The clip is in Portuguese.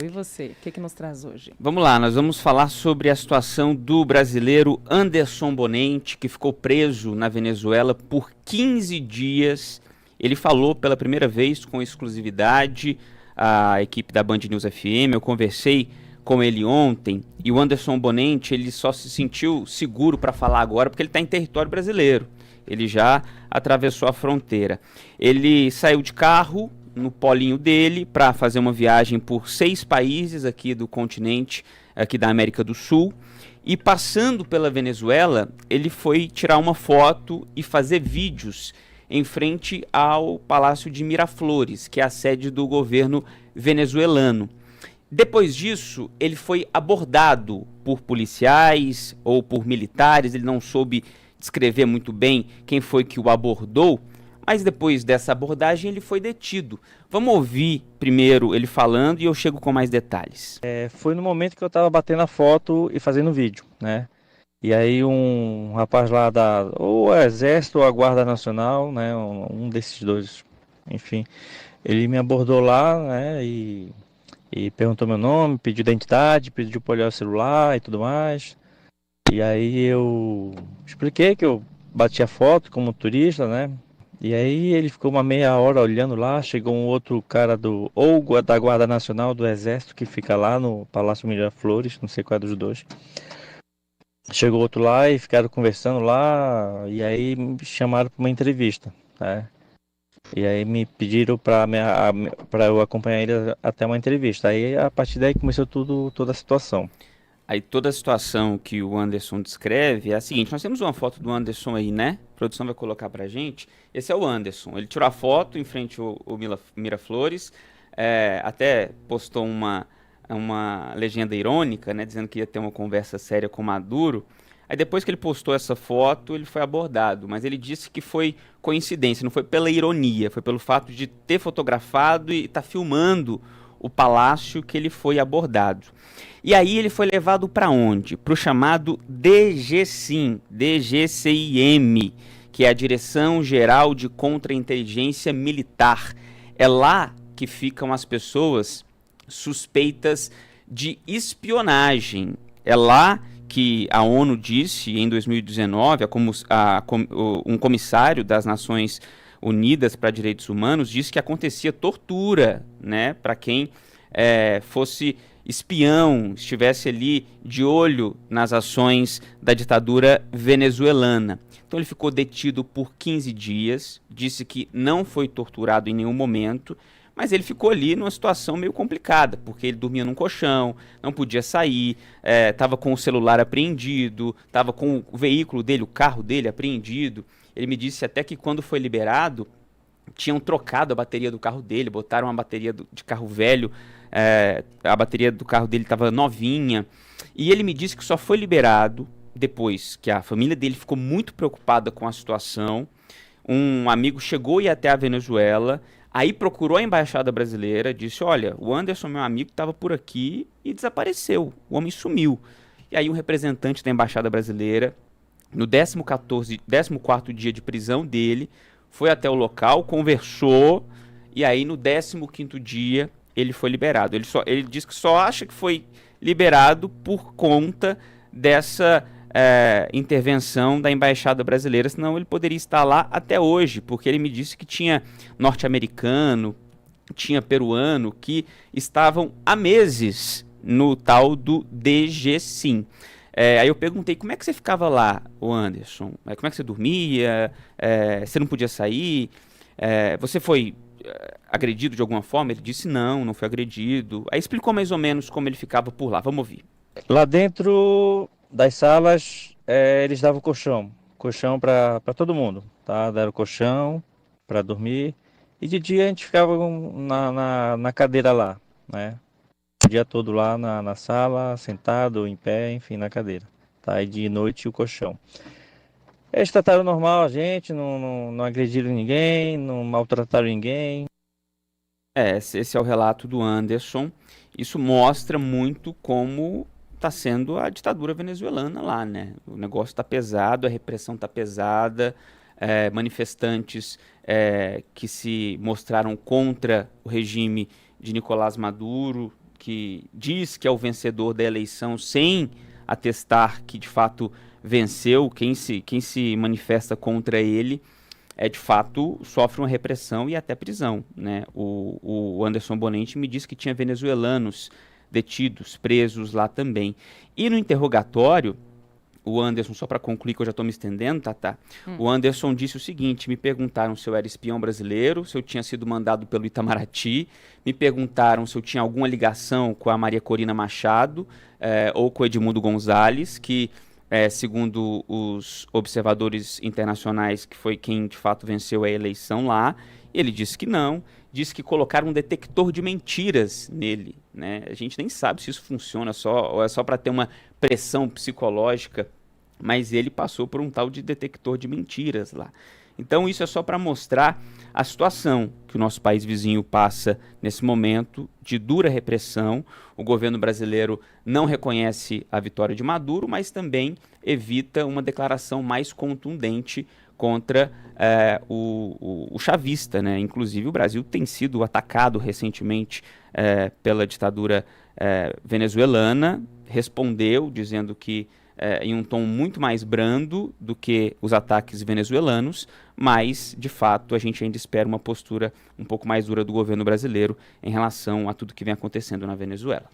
E você, o que nos traz hoje? Vamos lá, nós vamos falar sobre a situação do brasileiro Anderson Bonente, que ficou preso na Venezuela por 15 dias. Ele falou pela primeira vez com exclusividade à equipe da Band News FM. Eu conversei com ele ontem e o Anderson Bonente, ele só se sentiu seguro para falar agora porque ele está em território brasileiro. Ele já atravessou a fronteira. Ele saiu de carro no polinho dele para fazer uma viagem por 6 países aqui do continente, aqui da América do Sul, e passando pela Venezuela, ele foi tirar uma foto e fazer vídeos em frente ao Palácio de Miraflores, que é a sede do governo venezuelano. Depois disso, ele foi abordado por policiais ou por militares, ele não soube descrever muito bem quem foi que o abordou, mas depois dessa abordagem ele foi detido. Vamos ouvir primeiro ele falando e eu chego com mais detalhes. Foi no momento que eu estava batendo a foto e fazendo vídeo, né? E aí um rapaz lá ou o Exército ou a Guarda Nacional, né? Um desses dois, enfim, ele me abordou lá, né? E perguntou meu nome, pediu identidade, pediu para olhar o celular e tudo mais. E aí eu expliquei que eu bati a foto como turista, né? E aí ele ficou uma meia hora olhando lá, chegou um outro cara da Guarda Nacional do Exército que fica lá no Palácio Miraflores, não sei qual é dos dois. Chegou outro lá e ficaram conversando lá, e aí me chamaram para uma entrevista, né? E aí me pediram para eu acompanhar ele até uma entrevista. Aí a partir daí começou toda a situação. Aí toda a situação que o Anderson descreve é a seguinte, nós temos uma foto do Anderson aí, né? A produção vai colocar pra gente. Esse é o Anderson, ele tirou a foto em frente ao Miraflores, até postou uma legenda irônica, né? Dizendo que ia ter uma conversa séria com Maduro. Aí depois que ele postou essa foto, ele foi abordado, mas ele disse que foi coincidência, não foi pela ironia, foi pelo fato de ter fotografado e estar filmando o palácio que ele foi abordado. E aí ele foi levado para onde? Para o chamado DGCIM, que é a Direção Geral de Contra-Inteligência Militar. É lá que ficam as pessoas suspeitas de espionagem. É lá que a ONU disse em 2019, um comissário das Nações Unidas para Direitos Humanos disse que acontecia tortura, né, para quem fosse espião, estivesse ali de olho nas ações da ditadura venezuelana. Então ele ficou detido por 15 dias, disse que não foi torturado em nenhum momento, mas ele ficou ali numa situação meio complicada, porque ele dormia num colchão, não podia sair, estava com o celular apreendido, estava com o veículo dele, o carro dele apreendido. Ele me disse até que quando foi liberado, tinham trocado a bateria do carro dele, botaram uma bateria de carro velho, a bateria do carro dele estava novinha, e ele me disse que só foi liberado depois que a família dele ficou muito preocupada com a situação. Um amigo chegou e ia até a Venezuela, aí procurou a embaixada brasileira, disse, olha, o Anderson, meu amigo, estava por aqui e desapareceu, o homem sumiu. E aí um representante da embaixada brasileira, no 14º dia de prisão dele, foi até o local, conversou, e aí no 15º dia ele foi liberado. Ele diz que só acha que foi liberado por conta dessa intervenção da embaixada brasileira, senão ele poderia estar lá até hoje, porque ele me disse que tinha norte-americano, tinha peruano, que estavam há meses no tal do DGCIM. Aí eu perguntei, como é que você ficava lá, o Anderson? Como é que você dormia? Você não podia sair? Você foi agredido de alguma forma? Ele disse não foi agredido. Aí explicou mais ou menos como ele ficava por lá. Vamos ouvir. Lá dentro das salas, eles davam colchão para todo mundo, tá? Deram colchão para dormir. E de dia a gente ficava na cadeira lá, né? O dia todo lá na sala, sentado, em pé, enfim, na cadeira. Tá? E de noite o colchão. Eles trataram normal a gente, não agrediram ninguém, não maltrataram ninguém. Esse é o relato do Anderson. Isso mostra muito como está sendo a ditadura venezuelana lá, né? O negócio está pesado, a repressão está pesada, manifestantes que se mostraram contra o regime de Nicolás Maduro que diz que é o vencedor da eleição sem atestar que de fato venceu, quem se manifesta contra ele de fato sofre uma repressão e até prisão, né? O Anderson Bonente me disse que tinha venezuelanos detidos, presos lá também. E no interrogatório, o Anderson, só para concluir que eu já estou me estendendo, Tatá, o Anderson disse o seguinte: me perguntaram se eu era espião brasileiro, se eu tinha sido mandado pelo Itamaraty, me perguntaram se eu tinha alguma ligação com a Maria Corina Machado ou com o Edmundo Gonzalez, que, segundo os observadores internacionais, que foi quem de fato venceu a eleição lá. Ele disse que não, disse que colocaram um detector de mentiras nele, né? A gente nem sabe se isso funciona ou é só para ter uma pressão psicológica, mas ele passou por um tal de detector de mentiras lá. Então isso é só para mostrar a situação que o nosso país vizinho passa nesse momento de dura repressão. O governo brasileiro não reconhece a vitória de Maduro, mas também evita uma declaração mais contundente contra o chavista, né? Inclusive o Brasil tem sido atacado recentemente pela ditadura venezuelana, respondeu dizendo que em um tom muito mais brando do que os ataques venezuelanos, mas de fato a gente ainda espera uma postura um pouco mais dura do governo brasileiro em relação a tudo que vem acontecendo na Venezuela.